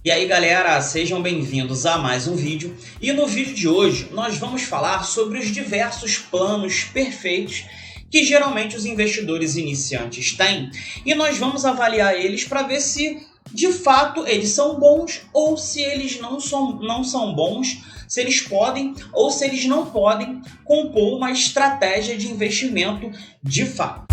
E aí galera, sejam bem-vindos a mais um vídeo. E no vídeo de hoje nós vamos falar sobre os diversos planos perfeitos que geralmente os investidores iniciantes têm. E nós vamos avaliar eles para ver se de fato eles são bons ou se eles não são bons, se eles podem ou se eles não podem compor uma estratégia de investimento de fato.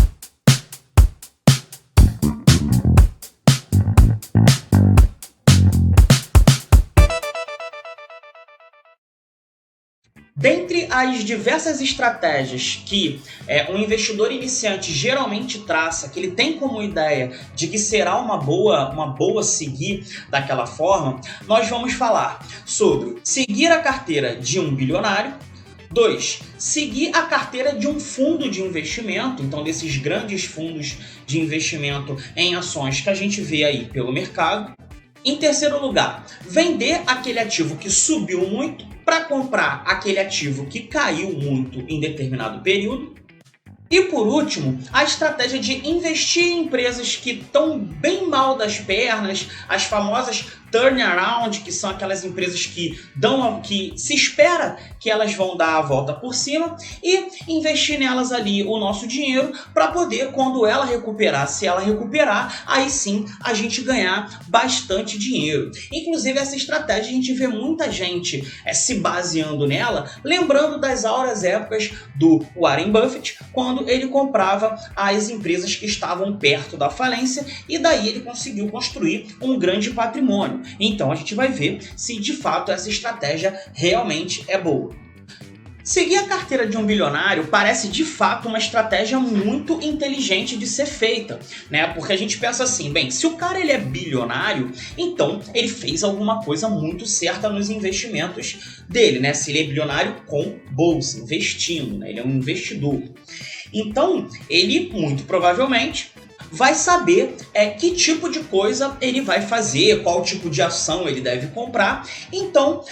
Dentre as diversas estratégias que um investidor iniciante geralmente traça, que ele tem como ideia de que será uma boa seguir daquela forma, nós vamos falar sobre seguir a carteira de um bilionário. 2. Seguir a carteira de um fundo de investimento, então desses grandes fundos de investimento em ações que a gente vê aí pelo mercado. Em terceiro lugar, vender aquele ativo que subiu muito para comprar aquele ativo que caiu muito em determinado período. E por último, a estratégia de investir em empresas que estão bem mal das pernas, as famosas turnaround, que são aquelas empresas que se espera que elas vão dar a volta por cima, e investir nelas ali o nosso dinheiro para poder, quando ela recuperar, se ela recuperar, aí sim a gente ganhar bastante dinheiro. Inclusive essa estratégia a gente vê muita gente se baseando nela, lembrando das áureas épocas do Warren Buffett, quando ele comprava as empresas que estavam perto da falência e daí ele conseguiu construir um grande patrimônio. Então a gente vai ver se de fato essa estratégia realmente é boa. Seguir a carteira de um bilionário parece de fato uma estratégia muito inteligente de ser feita, né? Porque a gente pensa assim, bem, se o cara ele é bilionário, então ele fez alguma coisa muito certa nos investimentos dele, né? Se ele é bilionário com bolsa, investindo, né? Ele é um investidor. Então ele muito provavelmente vai saber que tipo de coisa ele vai fazer, qual tipo de ação ele deve comprar. Então,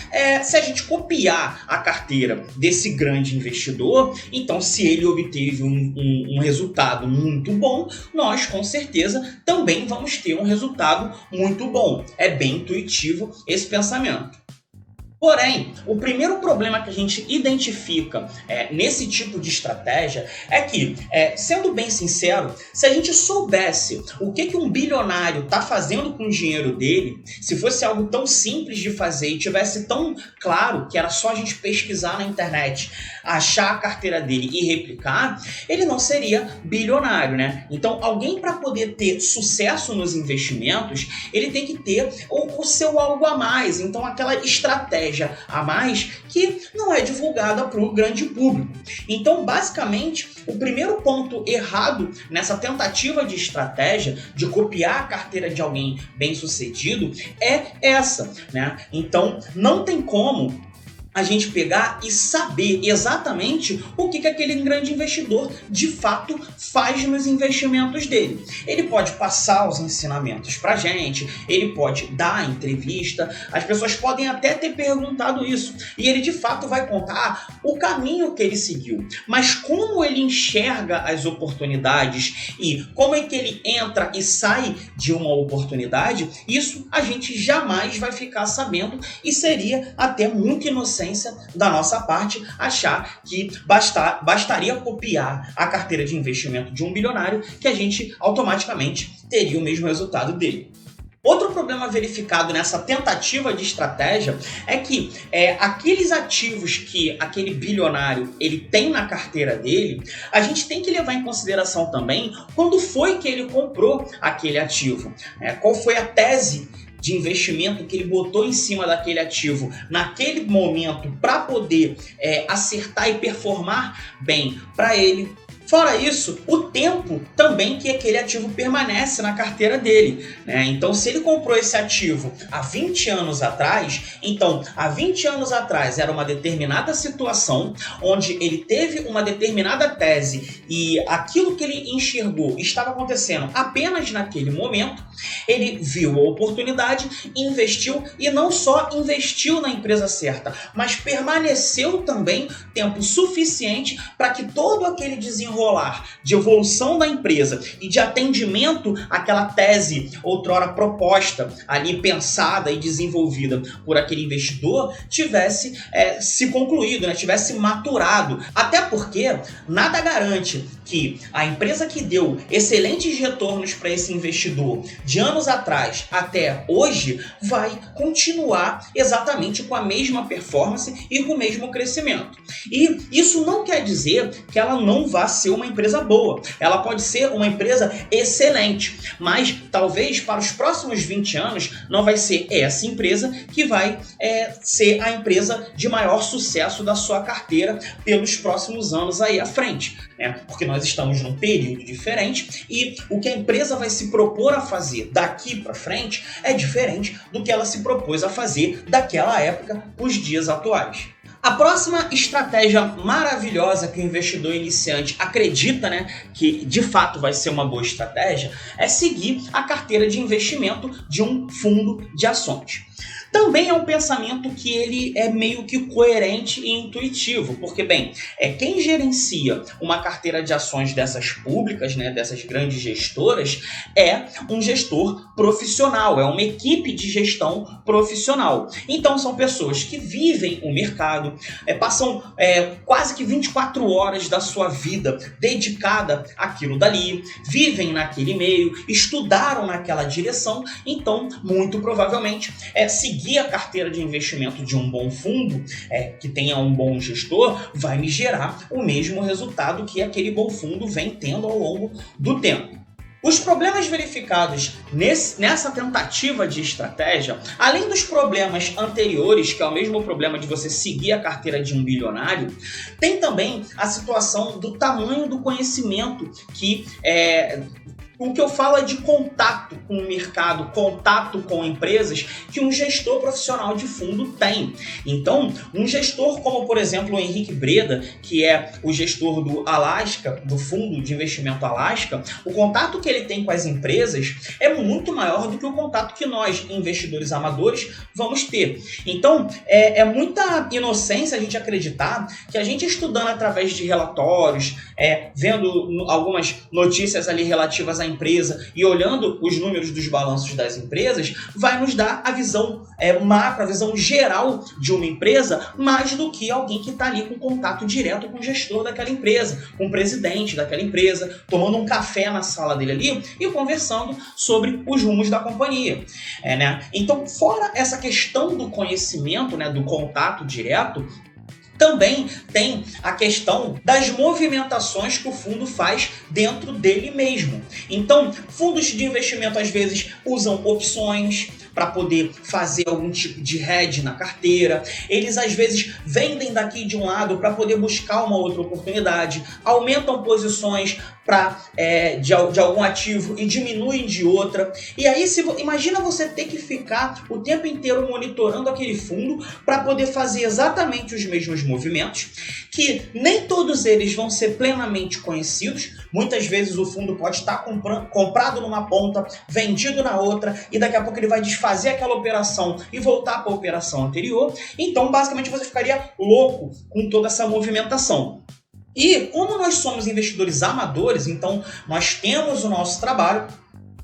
se a gente copiar a carteira desse grande investidor, então se ele obteve um resultado muito bom, nós com certeza também vamos ter um resultado muito bom. É bem intuitivo esse pensamento. Porém, o primeiro problema que a gente identifica nesse tipo de estratégia é que, sendo bem sincero, se a gente soubesse o que um bilionário está fazendo com o dinheiro dele, se fosse algo tão simples de fazer e tivesse tão claro que era só a gente pesquisar na internet, achar a carteira dele e replicar, ele não seria bilionário, né? Então, alguém para poder ter sucesso nos investimentos, ele tem que ter o seu algo a mais, então aquela estratégia a mais que não é divulgada para o grande público. Então, basicamente, o primeiro ponto errado nessa tentativa de estratégia de copiar a carteira de alguém bem-sucedido é essa, né? Então, não tem como a gente pegar e saber exatamente o que aquele grande investidor de fato faz nos investimentos dele. Ele pode passar os ensinamentos pra gente, ele pode dar entrevista, as pessoas podem até ter perguntado isso, e ele de fato vai contar o caminho que ele seguiu. Mas como ele enxerga as oportunidades e como é que ele entra e sai de uma oportunidade, isso a gente jamais vai ficar sabendo e seria até muito inocente da nossa parte achar que bastaria copiar a carteira de investimento de um bilionário que a gente automaticamente teria o mesmo resultado dele. Outro problema verificado nessa tentativa de estratégia é que aqueles ativos que aquele bilionário ele tem na carteira dele, a gente tem que levar em consideração também quando foi que ele comprou aquele ativo, qual foi a tese de investimento que ele botou em cima daquele ativo naquele momento para poder acertar e performar bem para ele. Fora isso, o tempo também que aquele ativo permanece na carteira dele, né? Então, se ele comprou esse ativo há 20 anos atrás, então, há 20 anos atrás era uma determinada situação, onde ele teve uma determinada tese e aquilo que ele enxergou estava acontecendo apenas naquele momento, Ele viu a oportunidade, investiu e não só investiu na empresa certa, mas permaneceu também tempo suficiente para que todo aquele desenrolar de evolução da empresa e de atendimento àquela tese outrora proposta, ali pensada e desenvolvida por aquele investidor, tivesse se concluído, né? Tivesse maturado. Até porque nada garante que a empresa que deu excelentes retornos para esse investidor de anos atrás até hoje vai continuar exatamente com a mesma performance e com o mesmo crescimento. E isso não quer dizer que ela não vá ser uma empresa boa. Ela pode ser uma empresa excelente, mas talvez para os próximos 20 anos não vai ser essa empresa que vai ser a empresa de maior sucesso da sua carteira pelos próximos anos aí à frente, né? Porque nós estamos num período diferente e o que a empresa vai se propor a fazer daqui para frente é diferente do que ela se propôs a fazer daquela época, os dias atuais. A próxima estratégia maravilhosa que o investidor iniciante acredita, né, que de fato vai ser uma boa estratégia, é seguir a carteira de investimento de um fundo de ações. Também é um pensamento que ele é meio que coerente e intuitivo, porque, bem, quem gerencia uma carteira de ações dessas públicas, né, dessas grandes gestoras, é um gestor profissional, é uma equipe de gestão profissional. Então, são pessoas que vivem o mercado, passam quase que 24 horas da sua vida dedicada àquilo dali, vivem naquele meio, estudaram naquela direção, então, muito provavelmente, seguir a carteira de investimento de um bom fundo, que tenha um bom gestor, vai me gerar o mesmo resultado que aquele bom fundo vem tendo ao longo do tempo. Os problemas verificados nessa tentativa de estratégia, além dos problemas anteriores, que é o mesmo problema de você seguir a carteira de um bilionário, tem também a situação do tamanho do conhecimento que o que eu falo é de contato com o mercado, contato com empresas que um gestor profissional de fundo tem. Então, um gestor como, por exemplo, o Henrique Breda, que é o gestor do Alaska, do fundo de investimento Alaska, o contato que ele tem com as empresas é muito maior do que o contato que nós, investidores amadores, vamos ter. Então, é muita inocência a gente acreditar que a gente estudando através de relatórios, vendo algumas notícias ali relativas à empresa e olhando os números dos balanços das empresas, vai nos dar a visão macro, a visão geral de uma empresa, mais do que alguém que está ali com contato direto com o gestor daquela empresa, com o presidente daquela empresa, tomando um café na sala dele ali e conversando sobre os rumos da companhia. Né? Então, fora essa questão do conhecimento, né, do contato direto, também tem a questão das movimentações que o fundo faz dentro dele mesmo. Então, fundos de investimento às vezes usam opções para poder fazer algum tipo de hedge na carteira. Eles às vezes vendem daqui de um lado para poder buscar uma outra oportunidade, aumentam posições de algum ativo e diminuem de outra. E aí, imagina você ter que ficar o tempo inteiro monitorando aquele fundo para poder fazer exatamente os mesmos movimentos, que nem todos eles vão ser plenamente conhecidos. Muitas vezes o fundo pode estar comprado numa ponta, vendido na outra, e daqui a pouco ele vai desfazer aquela operação e voltar para a operação anterior. Então, basicamente, você ficaria louco com toda essa movimentação. E como nós somos investidores amadores, então nós temos o nosso trabalho,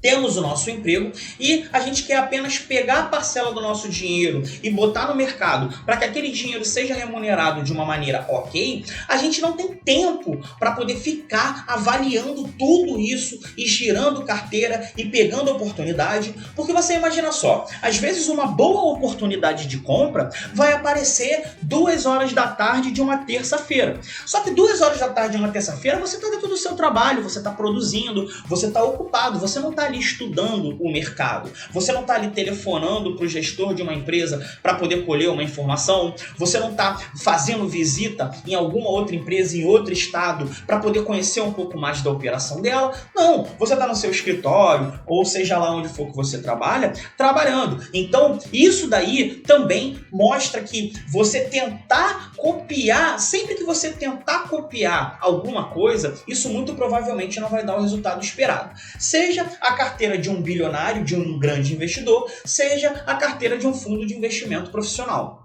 temos o nosso emprego e a gente quer apenas pegar a parcela do nosso dinheiro e botar no mercado para que aquele dinheiro seja remunerado de uma maneira ok, a gente não tem tempo para poder ficar avaliando tudo isso e girando carteira e pegando oportunidade, porque você imagina só, às vezes uma boa oportunidade de compra vai aparecer 2 horas da tarde de uma terça-feira. Só que 2 horas da tarde de uma terça-feira você está dentro do seu trabalho, você está produzindo, você está ocupado, você não está ali estudando o mercado, você não está ali telefonando para o gestor de uma empresa para poder colher uma informação, você não está fazendo visita em alguma outra empresa em outro estado para poder conhecer um pouco mais da operação dela. Não, você está no seu escritório ou seja lá onde for que você trabalha, trabalhando. Então isso daí também mostra que você tentar copiar, sempre que você tentar copiar alguma coisa, isso muito provavelmente não vai dar o resultado esperado. Seja a carteira de um bilionário, de um grande investidor, seja a carteira de um fundo de investimento profissional.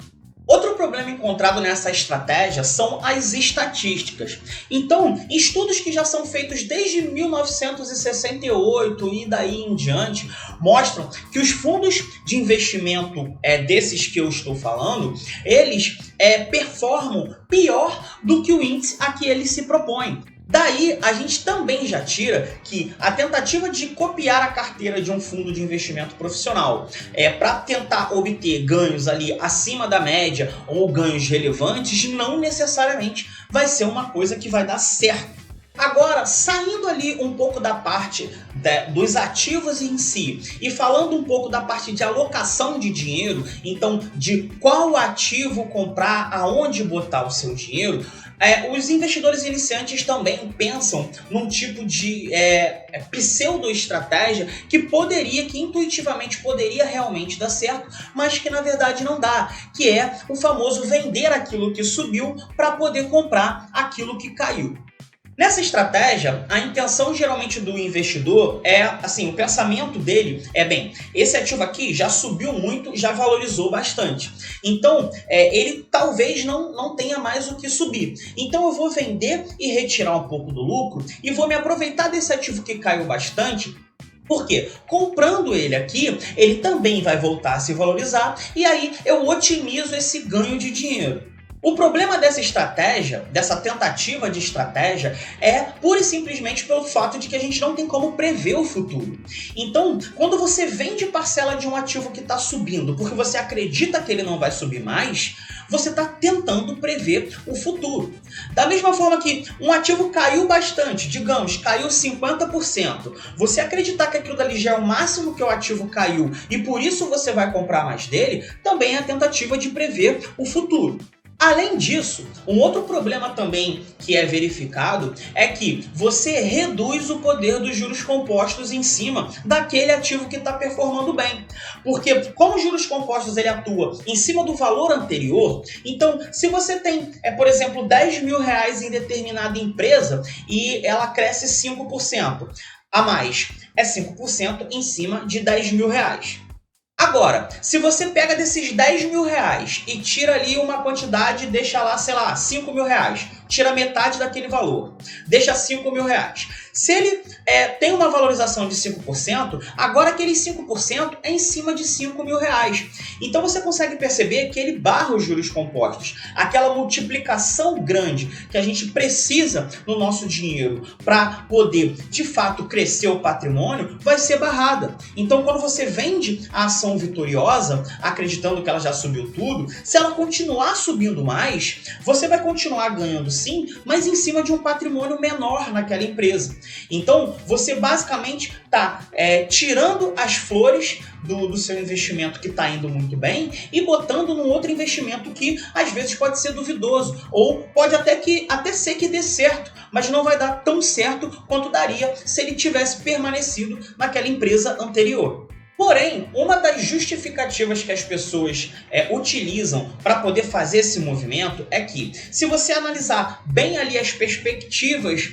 Outro problema encontrado nessa estratégia são as estatísticas. Então, estudos que já são feitos desde 1968 e daí em diante mostram que os fundos de investimento desses que eu estou falando, eles performam pior do que o índice a que eles se propõem. Daí, a gente também já tira que a tentativa de copiar a carteira de um fundo de investimento profissional para tentar obter ganhos ali acima da média ou ganhos relevantes não necessariamente vai ser uma coisa que vai dar certo. Agora, saindo ali um pouco da parte dos ativos em si e falando um pouco da parte de alocação de dinheiro, então de qual ativo comprar, aonde botar o seu dinheiro, os investidores iniciantes também pensam num tipo de pseudo-estratégia que intuitivamente poderia realmente dar certo, mas que na verdade não dá, que é o famoso vender aquilo que subiu para poder comprar aquilo que caiu. Nessa estratégia, a intenção geralmente do investidor o pensamento dele esse ativo aqui já subiu muito, já valorizou bastante. Então, ele talvez não tenha mais o que subir. Então, eu vou vender e retirar um pouco do lucro e vou me aproveitar desse ativo que caiu bastante. Por quê? Comprando ele aqui, ele também vai voltar a se valorizar e aí eu otimizo esse ganho de dinheiro. O problema dessa estratégia, dessa tentativa de estratégia, é pura e simplesmente pelo fato de que a gente não tem como prever o futuro. Então, quando você vende parcela de um ativo que está subindo porque você acredita que ele não vai subir mais, você está tentando prever o futuro. Da mesma forma que um ativo caiu bastante, digamos, caiu 50%, você acreditar que aquilo dali já é o máximo que o ativo caiu e por isso você vai comprar mais dele, também é a tentativa de prever o futuro. Além disso, um outro problema também que é verificado é que você reduz o poder dos juros compostos em cima daquele ativo que está performando bem. Porque como os juros compostos ele atua em cima do valor anterior, então se você tem, por exemplo, 10 mil reais em determinada empresa e ela cresce 5% a mais, é 5% em cima de 10 mil reais. Agora, se você pega desses 10 mil reais e tira ali uma quantidade, deixa lá, 5 mil reais, tira metade daquele valor, deixa 5 mil reais. Se ele tem uma valorização de 5%, agora aqueles 5% é em cima de 5 mil reais. Então você consegue perceber que ele barra os juros compostos. Aquela multiplicação grande que a gente precisa no nosso dinheiro para poder, de fato, crescer o patrimônio, vai ser barrada. Então quando você vende a ação vitoriosa, acreditando que ela já subiu tudo, se ela continuar subindo mais, você vai continuar ganhando sim, mas em cima de um patrimônio menor naquela empresa. Então, você basicamente está tirando as flores do seu investimento que está indo muito bem e botando num outro investimento que às vezes pode ser duvidoso ou pode até ser que dê certo, mas não vai dar tão certo quanto daria se ele tivesse permanecido naquela empresa anterior. Porém, uma das justificativas que as pessoas utilizam para poder fazer esse movimento é que, se você analisar bem ali as perspectivas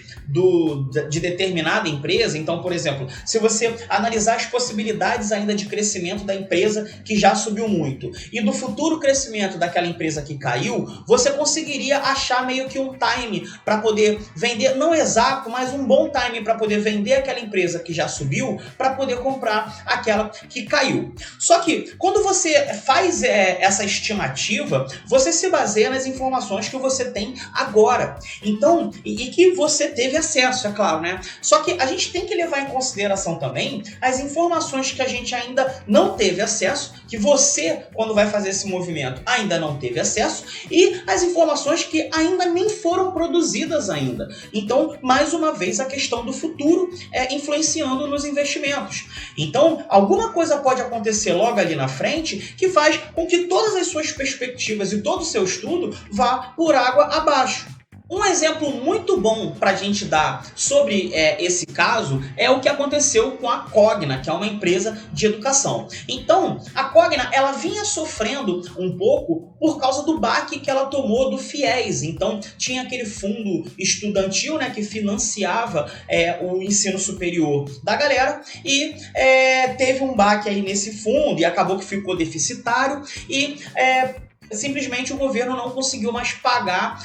de determinada empresa, então, por exemplo, se você analisar as possibilidades ainda de crescimento da empresa que já subiu muito e do futuro crescimento daquela empresa que caiu, você conseguiria achar meio que um time para poder vender, não exato, mas um bom time para poder vender aquela empresa que já subiu para poder comprar aquela que caiu. Só que quando você faz essa estimativa, você se baseia nas informações que você tem agora. Então, e que você teve acesso, é claro, né? Só que a gente tem que levar em consideração também as informações que a gente ainda não teve acesso, que você, quando vai fazer esse movimento, ainda não teve acesso, e as informações que ainda nem foram produzidas ainda. Então, mais uma vez, a questão do futuro influenciando nos investimentos. Então, alguma coisa pode acontecer logo ali na frente que faz com que todas as suas perspectivas e todo o seu estudo vá por água abaixo. Um exemplo muito bom para a gente dar sobre esse caso é o que aconteceu com a Cogna, que é uma empresa de educação. Então, a Cogna ela vinha sofrendo um pouco por causa do baque que ela tomou do FIES. Então, tinha aquele fundo estudantil, né, que financiava o ensino superior da galera e teve um baque aí nesse fundo e acabou que ficou deficitário e simplesmente o governo não conseguiu mais pagar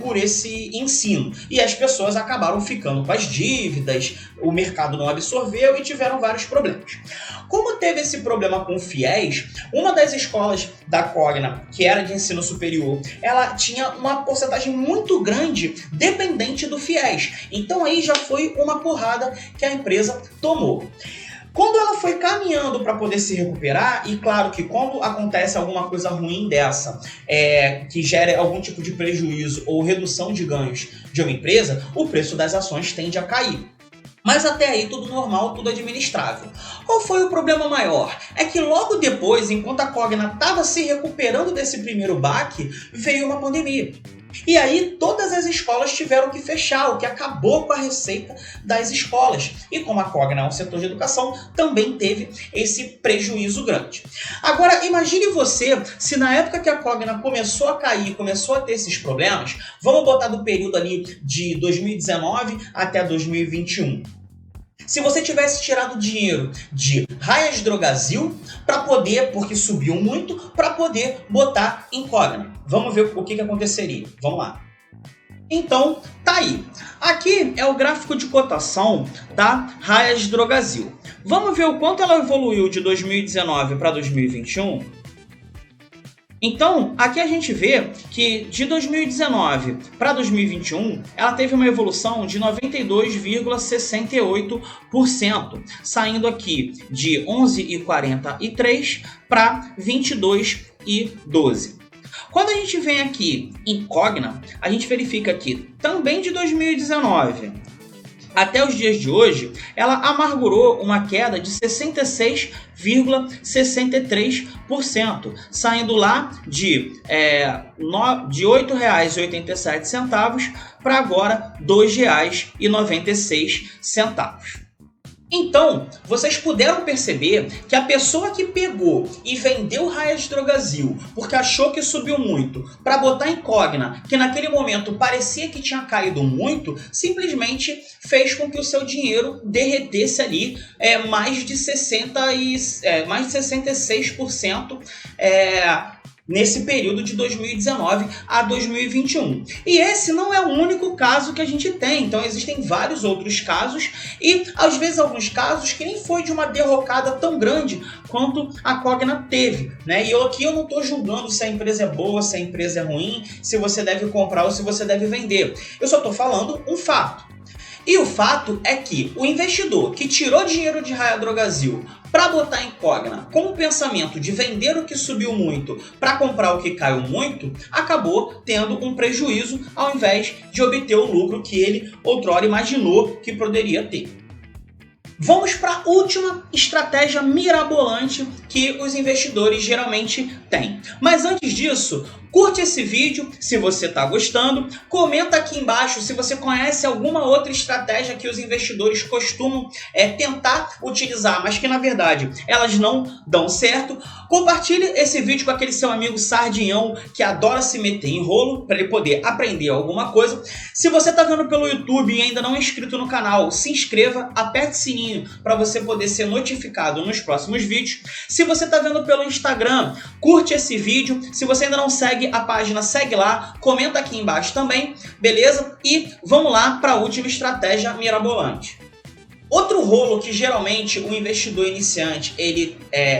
por esse ensino. E as pessoas acabaram ficando com as dívidas, o mercado não absorveu e tiveram vários problemas. Como teve esse problema com o FIES, uma das escolas da Cogna, que era de ensino superior, ela tinha uma porcentagem muito grande dependente do FIES. Então aí já foi uma porrada que a empresa tomou. Quando ela foi caminhando para poder se recuperar, e claro que quando acontece alguma coisa ruim dessa, que gera algum tipo de prejuízo ou redução de ganhos de uma empresa, o preço das ações tende a cair. Mas até aí tudo normal, tudo administrável. Qual foi o problema maior? É que logo depois, enquanto a Cogna estava se recuperando desse primeiro baque, veio uma pandemia. E aí todas as escolas tiveram que fechar, o que acabou com a receita das escolas. E como a Cogna é um setor de educação, também teve esse prejuízo grande. Agora, imagine você, se na época que a Cogna começou a cair, começou a ter esses problemas, vamos botar do período ali de 2019 até 2021. Se você tivesse tirado dinheiro de Raias Drogasil para poder, porque subiu muito, para poder botar em Cogna. Vamos ver o que aconteceria. Vamos lá. Então, tá aí. Aqui é o gráfico de cotação da Raias Drogasil. Vamos ver o quanto ela evoluiu de 2019 para 2021? Então, aqui a gente vê que de 2019 para 2021, ela teve uma evolução de 92,68%, saindo aqui de 11,43 para 22,12. Quando a gente vem aqui em Cogna, a gente verifica que também de 2019 até os dias de hoje, ela amargurou uma queda de 66,63%, saindo lá de R$ 8,87 para agora R$ 2,96. Então, vocês puderam perceber que a pessoa que pegou e vendeu Raias Drogasil porque achou que subiu muito para botar em Cogna, que naquele momento parecia que tinha caído muito, simplesmente fez com que o seu dinheiro derretesse ali mais de 66% nesse período de 2019 a 2021. E esse não é o único caso que a gente tem, então existem vários outros casos e às vezes alguns casos que nem foi de uma derrocada tão grande quanto a Cogna teve, né? E aqui eu não estou julgando se a empresa é boa, se a empresa é ruim, se você deve comprar ou se você deve vender. Eu só estou falando um fato. E o fato é que o investidor que tirou dinheiro de Raia Drogasil para botar em Cogna com o pensamento de vender o que subiu muito para comprar o que caiu muito, acabou tendo um prejuízo ao invés de obter o lucro que ele outrora imaginou que poderia ter. Vamos para a última estratégia mirabolante que os investidores geralmente têm. Mas antes disso, curte esse vídeo se você está gostando, comenta aqui embaixo se você conhece alguma outra estratégia que os investidores costumam tentar utilizar, mas que na verdade elas não dão certo. Compartilhe esse vídeo com aquele seu amigo sardinhão que adora se meter em rolo para ele poder aprender alguma coisa. Se você está vendo pelo YouTube e ainda não é inscrito no canal, se inscreva, aperte o sininho para você poder ser notificado nos próximos vídeos. Se você está vendo pelo Instagram, curte esse vídeo. Se você ainda não segue a página, segue lá, comenta aqui embaixo também, beleza? E vamos lá para a última estratégia mirabolante. Outro rolo que geralmente o investidor iniciante ele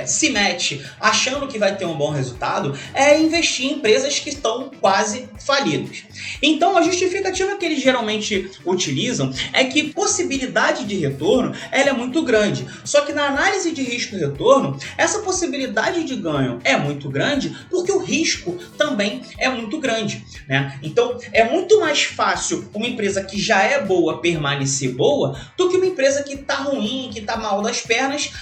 se mete achando que vai ter um bom resultado é investir em empresas que estão quase falidas. Então a justificativa que eles geralmente utilizam é que possibilidade de retorno ela é muito grande. Só que na análise de risco-retorno, essa possibilidade de ganho é muito grande porque o risco também é muito grande, né? Então é muito mais fácil uma empresa que já é boa permanecer boa do que uma empresa que está ruim, que está mal das pernas,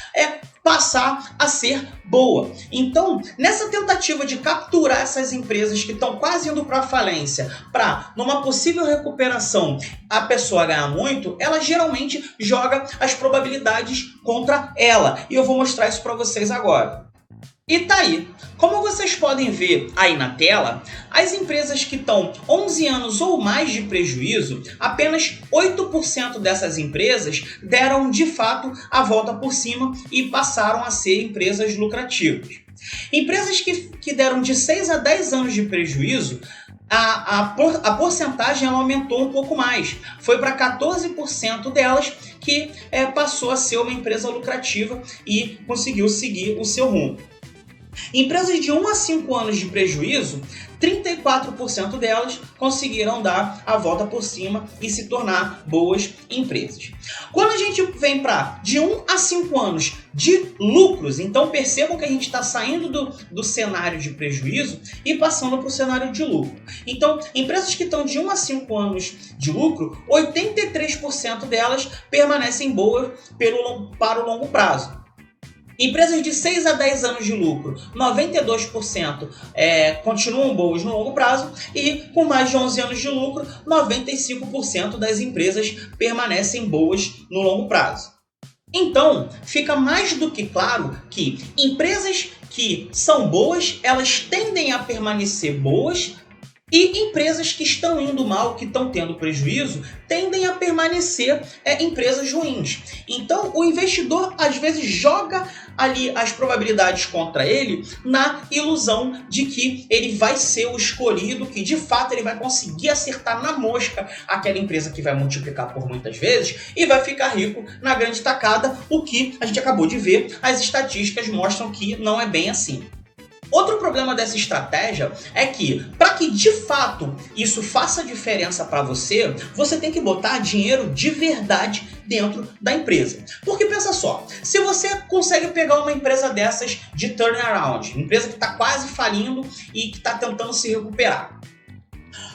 passar a ser boa. Então, nessa tentativa de capturar essas empresas que estão quase indo para a falência, para numa possível recuperação a pessoa ganhar muito, ela geralmente joga as probabilidades contra ela. E eu vou mostrar isso para vocês agora. E tá aí. Como vocês podem ver aí na tela, as empresas que estão 11 anos ou mais de prejuízo, apenas 8% dessas empresas deram de fato a volta por cima e passaram a ser empresas lucrativas. Empresas que deram de 6 a 10 anos de prejuízo, a porcentagem ela aumentou um pouco mais. Foi para 14% delas que passou a ser uma empresa lucrativa e conseguiu seguir o seu rumo. Empresas de 1 a 5 anos de prejuízo, 34% delas conseguiram dar a volta por cima e se tornar boas empresas. Quando a gente vem para de 1 a 5 anos de lucros, então percebam que a gente está saindo do cenário de prejuízo e passando para o cenário de lucro. Então, empresas que estão de 1 a 5 anos de lucro, 83% delas permanecem boas para o longo prazo. Empresas de 6 a 10 anos de lucro, 92% continuam boas no longo prazo e com mais de 11 anos de lucro, 95% das empresas permanecem boas no longo prazo. Então, fica mais do que claro que empresas que são boas, elas tendem a permanecer boas, e empresas que estão indo mal, que estão tendo prejuízo, tendem a permanecer empresas ruins. Então, o investidor, às vezes, joga ali as probabilidades contra ele na ilusão de que ele vai ser o escolhido, que de fato ele vai conseguir acertar na mosca aquela empresa que vai multiplicar por muitas vezes e vai ficar rico na grande tacada, o que a gente acabou de ver, as estatísticas mostram que não é bem assim. Outro problema dessa estratégia é que, para que de fato isso faça diferença para você, você tem que botar dinheiro de verdade dentro da empresa. Porque pensa só, se você consegue pegar uma empresa dessas de turnaround, empresa que está quase falindo e que está tentando se recuperar.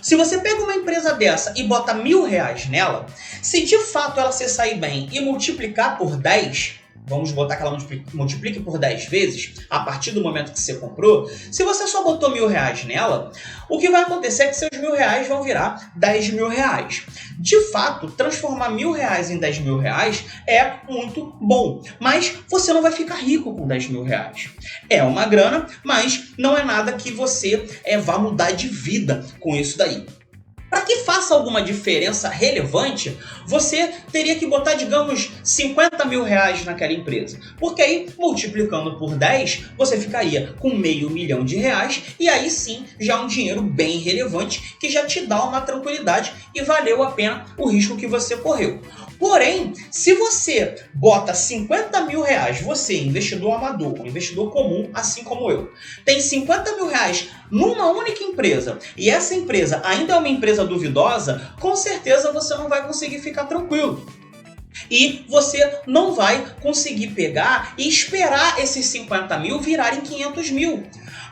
Se você pega uma empresa dessa e bota R$1.000 nela, se de fato ela se sair bem e multiplicar por 10, vamos botar que ela multiplique por 10 vezes, a partir do momento que você comprou, se você só botou R$1.000 nela, o que vai acontecer é que seus R$1.000 vão virar R$10.000. De fato, transformar R$1.000 em R$10.000 é muito bom, mas você não vai ficar rico com R$10.000. É uma grana, mas não é nada que você vá mudar de vida com isso daí. Para que faça alguma diferença relevante, você teria que botar, digamos, R$50.000 naquela empresa. Porque aí, multiplicando por 10, você ficaria com R$500 mil e aí sim, já é um dinheiro bem relevante que já te dá uma tranquilidade e valeu a pena o risco que você correu. Porém, se você bota R$50.000, você, investidor amador, investidor comum, assim como eu, tem R$50.000 numa única empresa e essa empresa ainda é uma empresa duvidosa, com certeza você não vai conseguir ficar tranquilo. E você não vai conseguir pegar e esperar esses 50 mil virarem 500 mil.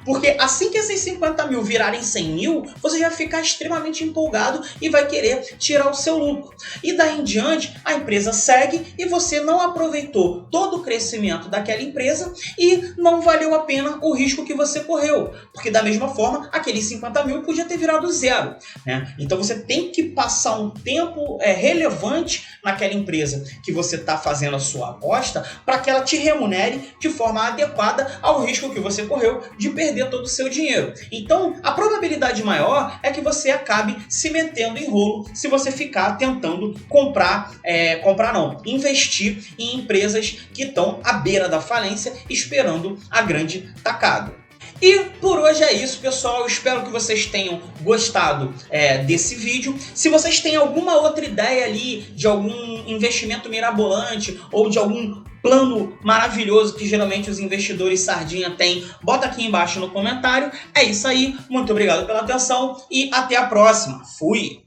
Porque assim que esses 50 mil virarem 100 mil, você já fica extremamente empolgado e vai querer tirar o seu lucro. E daí em diante, a empresa segue e você não aproveitou todo o crescimento daquela empresa e não valeu a pena o risco que você correu. Porque da mesma forma, aqueles 50 mil podia ter virado zero, né? Então você tem que passar um tempo relevante naquela empresa que você está fazendo a sua aposta para que ela te remunere de forma adequada ao risco que você correu de perder todo o seu dinheiro. Então, a probabilidade maior é que você acabe se metendo em rolo se você ficar tentando investir em empresas que estão à beira da falência esperando a grande tacada. E por hoje é isso, pessoal. Eu espero que vocês tenham gostado desse vídeo. Se vocês têm alguma outra ideia ali de algum investimento mirabolante ou de algum plano maravilhoso que geralmente os investidores sardinha têm, bota aqui embaixo no comentário. É isso aí. Muito obrigado pela atenção e até a próxima. Fui!